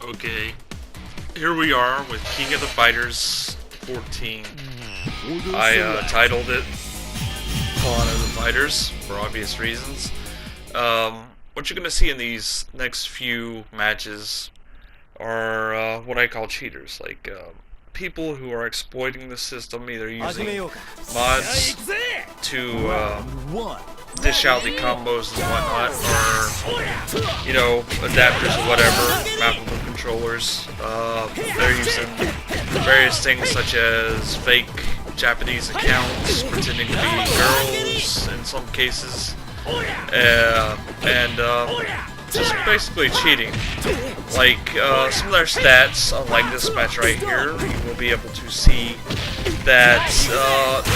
Okay, here we are with King of the Fighters 14. I titled it Pawn of the Fighters for obvious reasons. What you're going to see in these next few matches are what I call cheaters, like people who are exploiting the system, either using mods to dish out the combos and whatnot, or, you know, adapters or whatever, mappable controllers. They're using various things such as fake Japanese accounts, pretending to be girls in some cases, and just basically cheating. Like, some of their stats, unlike this match right here, you will be able to see that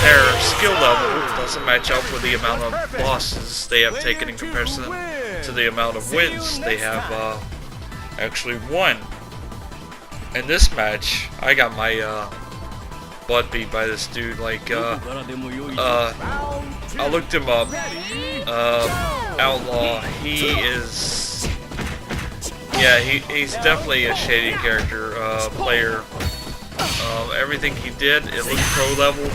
their skill level doesn't match up with the amount of losses they have taken in comparison to the amount of wins they have actually won. In this match, I got my butt beat by this dude. Like, I looked him up. Outlaw, he is, yeah, he's definitely a shady character, player. Everything he did, it looked pro level,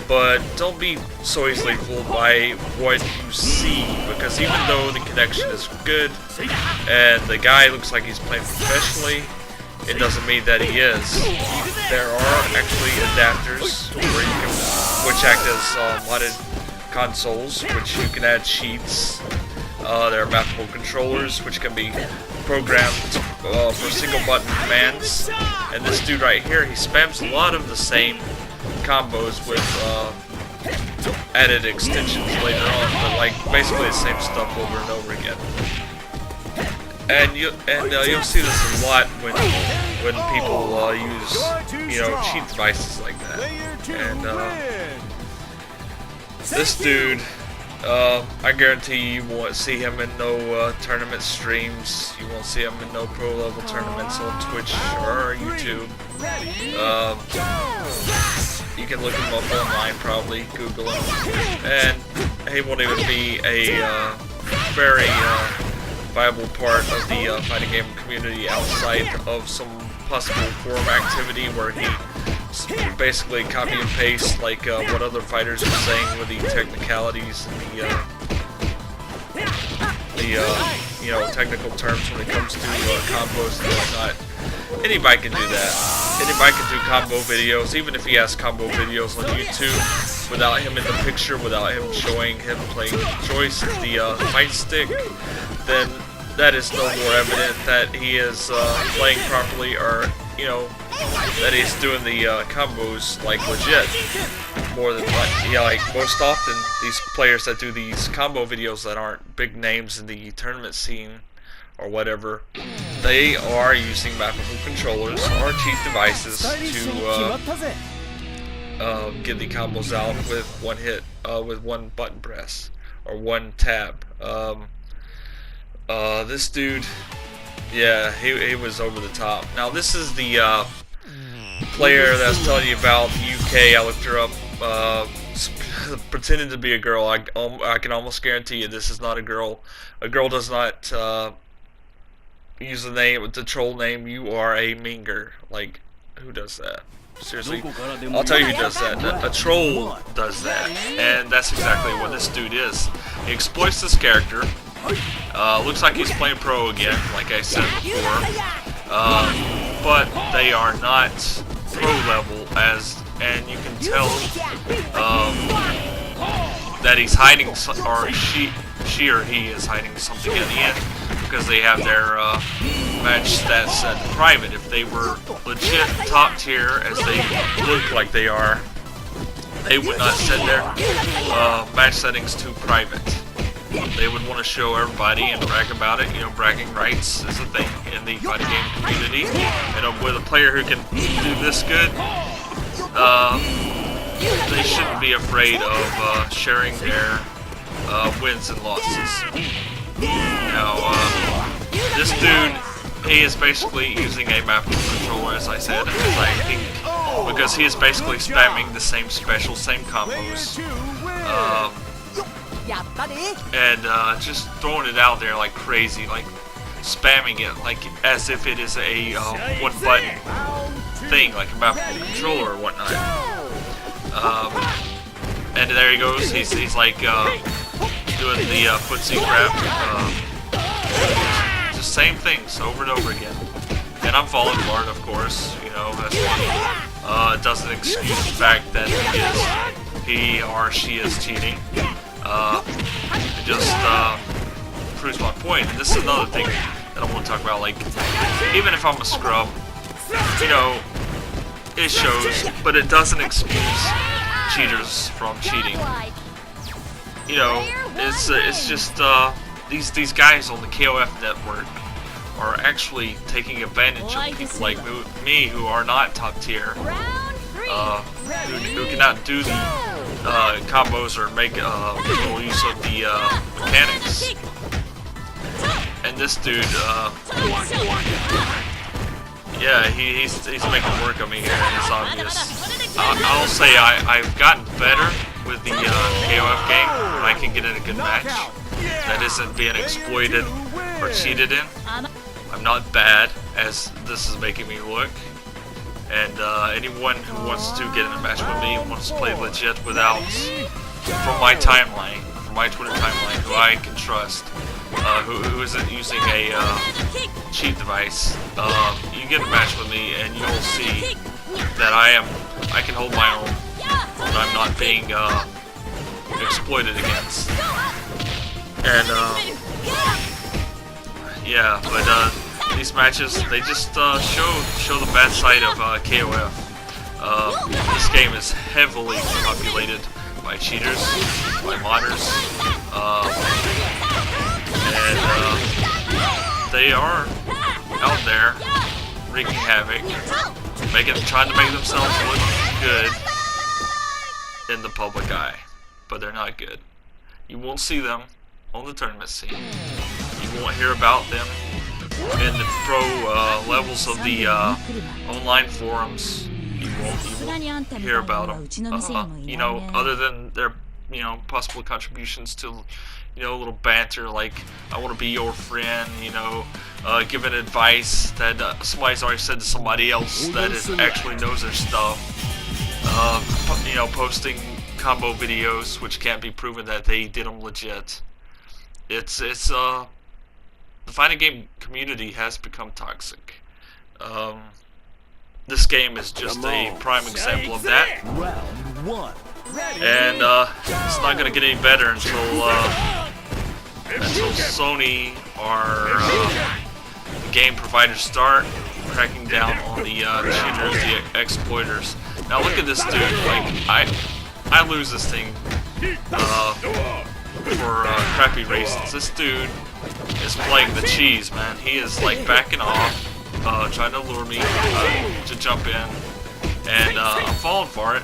but don't be so easily fooled by what you see, because even though the connection is good and the guy looks like he's playing professionally, it doesn't mean that he is. There are actually adapters where you can, which act as modded consoles, which you can add cheats. There are mappable controllers, which can be programmed for single button commands. And this dude right here, he spams a lot of the same combos with added extensions later on, but like basically the same stuff over and over again. And you'll see this a lot when people use, you know, cheat devices like that. And this dude, I guarantee you won't see him in no tournament streams. You won't see him in no pro level tournaments on Twitch or YouTube. You can look him up online, probably Google him, and he won't even be a very viable part of the fighting game community outside of some possible forum activity where he basically copy and paste like what other fighters are saying with the technicalities and the you know, technical terms when it comes to combos and whatnot. Anybody can do that. Anybody can do combo videos, even if he has combo videos on YouTube without him in the picture, without him showing him playing joystick, the fight stick. Then that is no more evident that he is playing properly, or, you know, that he's doing the combos like legit. More than yeah, like most often these players that do these combo videos that aren't big names in the tournament scene or whatever, they are using mappable controllers or cheat devices to get the combos out with one hit, with one button press or one tab. This dude, yeah, he was over the top. Now this is the player that I was telling you about, the UK. I looked her up, pretending to be a girl. I can almost guarantee you this is not a girl. A girl does not use the name, the troll name, "You are a minger." Like, who does that? Seriously, I'll tell you who does that. A troll does that, and that's exactly what this dude is. He exploits this character. Looks like he's playing pro again, like I said before. But they are not pro level, and you can tell that he's hiding, or she or he is hiding something at the end, because they have their match stats set to private. If they were legit top tier, as they look like they are, they would not set their match settings to private. They would want to show everybody and brag about it. You know, bragging rights is a thing in the fighting game community. And with a player who can do this good, they shouldn't be afraid of sharing their wins and losses. Now, this dude, he is basically using a mappable controller, as I said, as I think, because he is basically spamming the same special, same combos. And just throwing it out there like crazy. Like, spamming it like as if it is a one button thing, like a map controller or whatnot. And there he goes. He's like doing the footsie grab. Just same things over and over again. And I'm falling for it, of course. You know, that's it doesn't excuse the fact that he or she is cheating. It just proves my point. And this is another thing that I want to talk about. Like, even if I'm a scrub, you know, it shows, but it doesn't excuse cheaters from cheating. You know, it's just these guys on the KOF network are actually taking advantage of people like me who are not top tier, who cannot do the combos or make full use of the mechanics. And this dude, yeah, he's making work of me here, and it's obvious. I'll say I've gotten better with the KOF game when I can get in a good match that isn't being exploited or cheated in. I'm not bad, as this is making me look. And anyone who wants to get in a match with me, wants to play legit without, from my timeline, from my Twitter timeline, who I can trust, who isn't using a cheat device, you get a match with me and you'll see that I can hold my own, and I'm not being exploited against. And yeah, but these matches, they just show the bad side of KOF. This game is heavily populated by cheaters, by modders, and they are out there wreaking havoc, trying to make themselves look good in the public eye, but they're not good. You won't see them on the tournament scene. You won't hear about them in the pro levels of the online forums. You won't hear about them. You know, other than their possible contributions to a little banter like, I want to be your friend, giving advice that somebody's already said to somebody else that actually knows their stuff. Posting combo videos which can't be proven that they did them legit. It's the fighting game community has become toxic. This game is just a prime example of that. And it's not going to get any better until Sony or the game providers start cracking down on the cheaters, the exploiters. Now look at this dude. Like, I lose this thing for crappy reasons. This dude is playing the cheese, man. He is like backing off, trying to lure me to jump in, and I'm falling for it,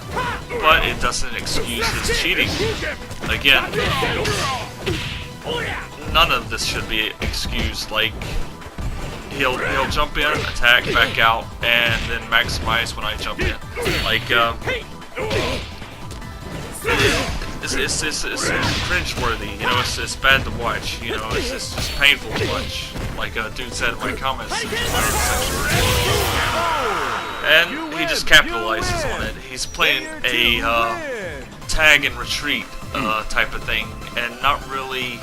but it doesn't excuse his cheating. Again, none of this should be excused. Like, he'll jump in, attack, back out, and then maximize when I jump in. Like, it's cringe-worthy, it's bad to watch, it's just painful to watch, like a dude said in my comments section. And he just capitalizes on it. He's playing a tag and retreat type of thing, and not really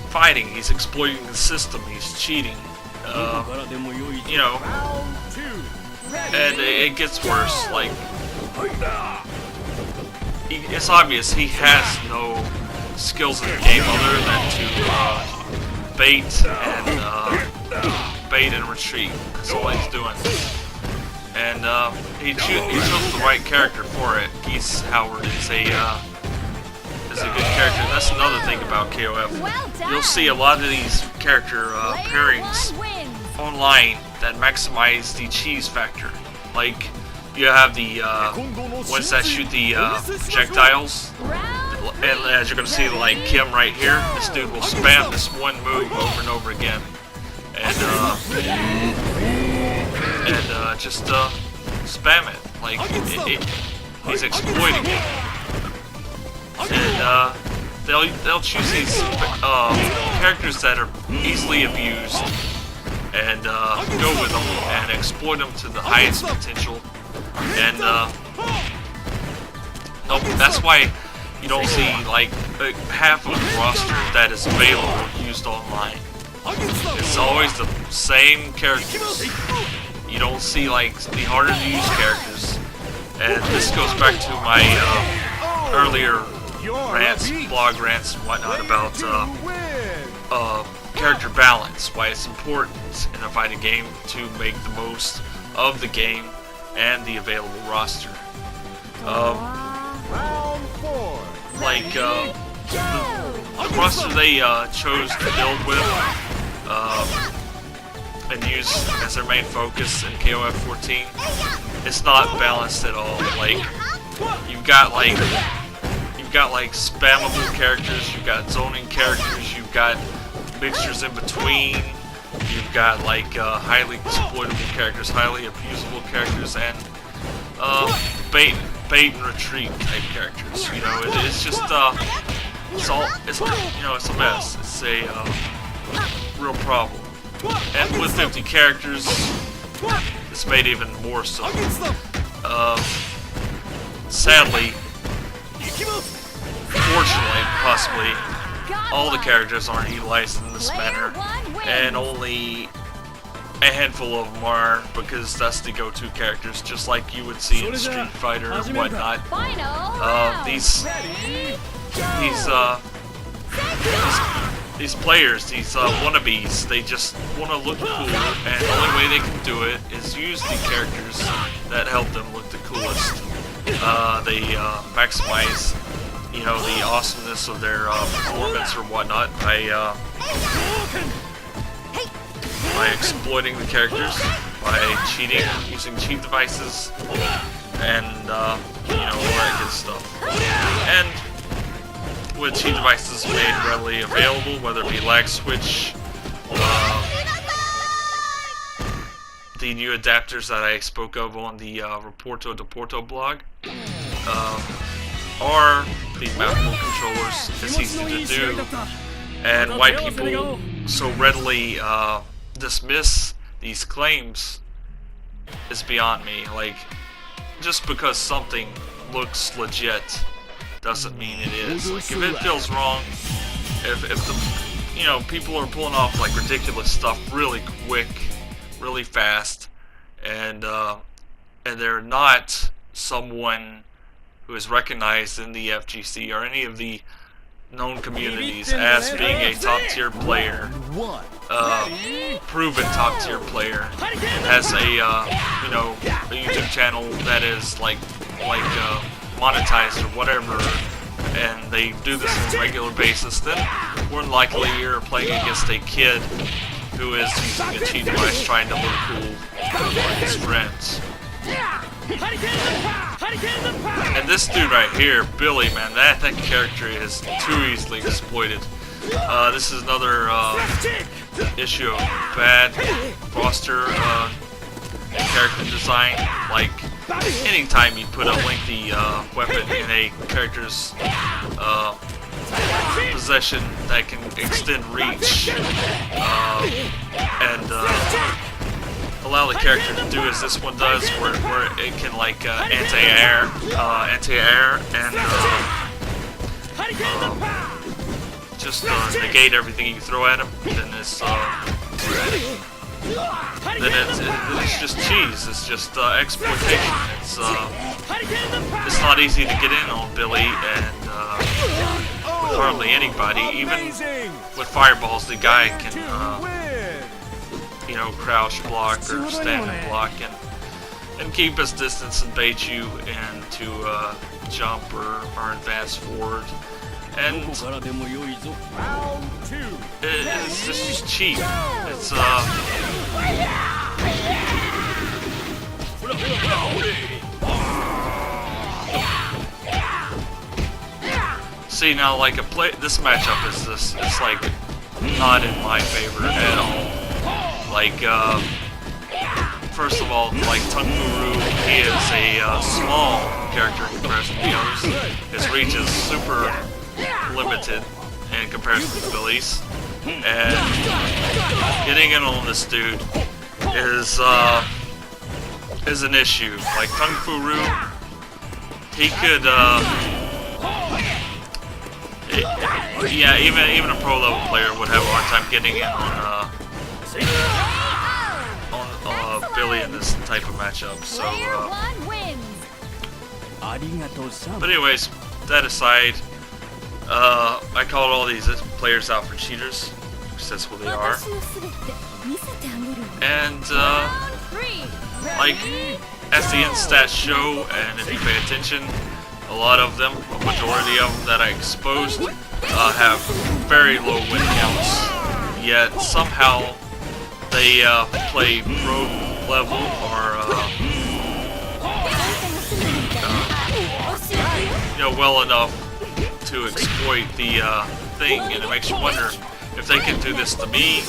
fighting. He's exploiting the system, he's cheating, and it gets worse. Like, it's obvious he has no skills in the game other than to bait and retreat. That's all he's doing. And he chose the right character for it. Geese Howard is a good character. And that's another thing about KOF. You'll see a lot of these character pairings online that maximize the cheese factor. Like, you have the ones that shoot the projectiles, and as you're gonna see, like Kim right here, this dude will spam this one move over and over again, and just spam it. Like, he's exploiting it, and they'll choose these characters that are easily abused, and go with them and exploit them to the highest potential. And that's why you don't see like half of the roster that is available used online. It's always the same characters. You don't see like the harder to use characters. And this goes back to my earlier rants, blog rants and whatnot about character balance, why it's important in a fighting game to make the most of the game and the available roster. Like the roster they chose to build with and use as their main focus in KOF 14, it's not balanced at all. Like you've got like spammable characters, you've got zoning characters, you've got mixtures in between, you've got like highly exploitable characters, highly abusable characters, and bait and retreat type characters. You know, it's just it's a mess. It's a real problem. And with 50 characters, it's made even more so. Sadly, fortunately, possibly, all the characters aren't utilized in this manner, and only a handful of them are, because that's the go-to characters, just like you would see in Street Fighter and whatnot. These players, these wannabes, they just want to look cool, and the only way they can do it is use the characters that help them look the coolest. They maximize, you know, the awesomeness of their performance or whatnot by exploiting the characters, by cheating, using cheat devices, and you know, all that good stuff. And with cheat devices made readily available, whether it be lag switch, the new adapters that I spoke of on the Reporto de Porto blog, or the mouthful controllers, it's easy to do, and why people so readily dismiss these claims is beyond me. Like, just because something looks legit doesn't mean it is. Like, if it feels wrong, if the, you know, people are pulling off like ridiculous stuff really quick, really fast, and they're not someone who is recognized in the FGC or any of the known communities as being a top-tier player, proven top-tier player, and has a you know, a YouTube channel that is like monetized or whatever, and they do this on a regular basis, then more than likely you're playing against a kid who is using a cheat device trying to look cool for his friends. And this dude right here, Billy, man, that character is too easily exploited. This is another issue of bad roster character design. Like, anytime you put a lengthy weapon in a character's possession that can extend reach and allow the character to do as this one does, where it can like anti-air and just negate everything you throw at him, then it's just cheese. It's just exploitation. It's not easy to get in on Billy, and with hardly anybody, even with fireballs, the guy can you know, crouch block or stand and block and keep his distance and bait you into jump or advance forward. And it's just cheap. It's see, now, like this matchup is it's like not in my favor at all. Like, first of all, like Tung Fu, he is a small character in comparison to the others. His reach is super limited in comparison to Billy's. and getting in on this dude is an issue. Like Kung Fu Roo, he could yeah, even a pro level player would have a hard time getting in on Billy in this type of matchup. So, but anyways, that aside, I called all these players out for cheaters, because that's what they are. And like as the end stats show, and if you pay attention, a lot of them, a majority of them that I exposed, have very low win counts. Yet somehow they play pro level or you know, well enough to exploit the thing, and it makes you wonder if they can do this to me.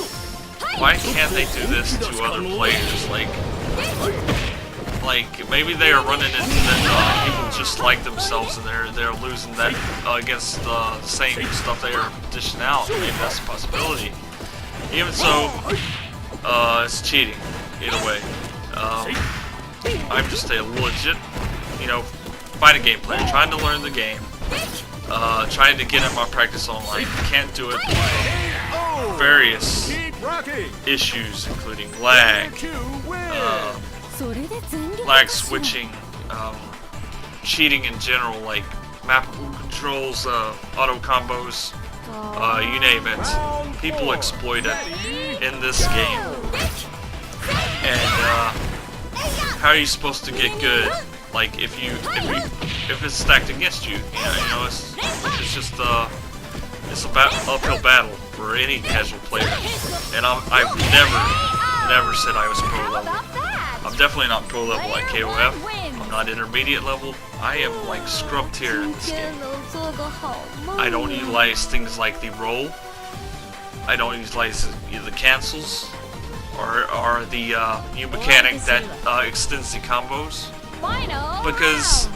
Why can't they do this to other players? Like maybe they are running into people just like themselves, and they're losing that against the same stuff they are dishing out. Maybe that's a possibility. Even so, it's cheating either way. I'm just a legit, you know, fighting game player, trying to learn the game, trying to get in my practice online. Can't do it. Various issues, including lag, lag switching, cheating in general, like map controls, auto combos, you name it. People exploit it in this game. And how are you supposed to get good? Like if it's stacked against you, you know, it's just it's an uphill battle for any casual player. And I've never said I was pro level. I'm definitely not pro level like KOF. I'm not intermediate level. I am like scrub tier in this game. I don't utilize things like the roll. I don't utilize the cancels or the new mechanic that extends the combos. Because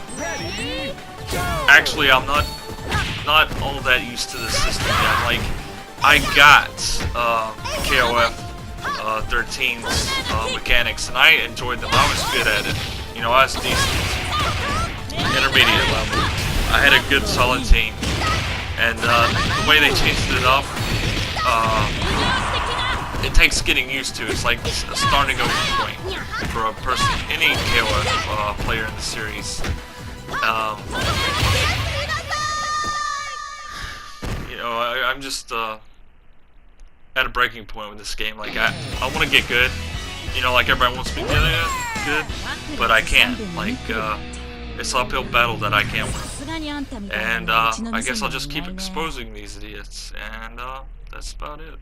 actually I'm not all that used to the system yet. Like I got KOF 13's mechanics, and I enjoyed them. I was good at it. You know, I was decent. Intermediate level. I had a good solid team. And the way they changed it up, it takes getting used to. It's like a starting over point for a person, any KOF player in the series. You know, I'm just at a breaking point with this game. Like I want to get good, you know, like everybody wants me to get good, but I can't. Like it's an uphill battle that I can't win. And I guess I'll just keep exposing these idiots, and that's about it.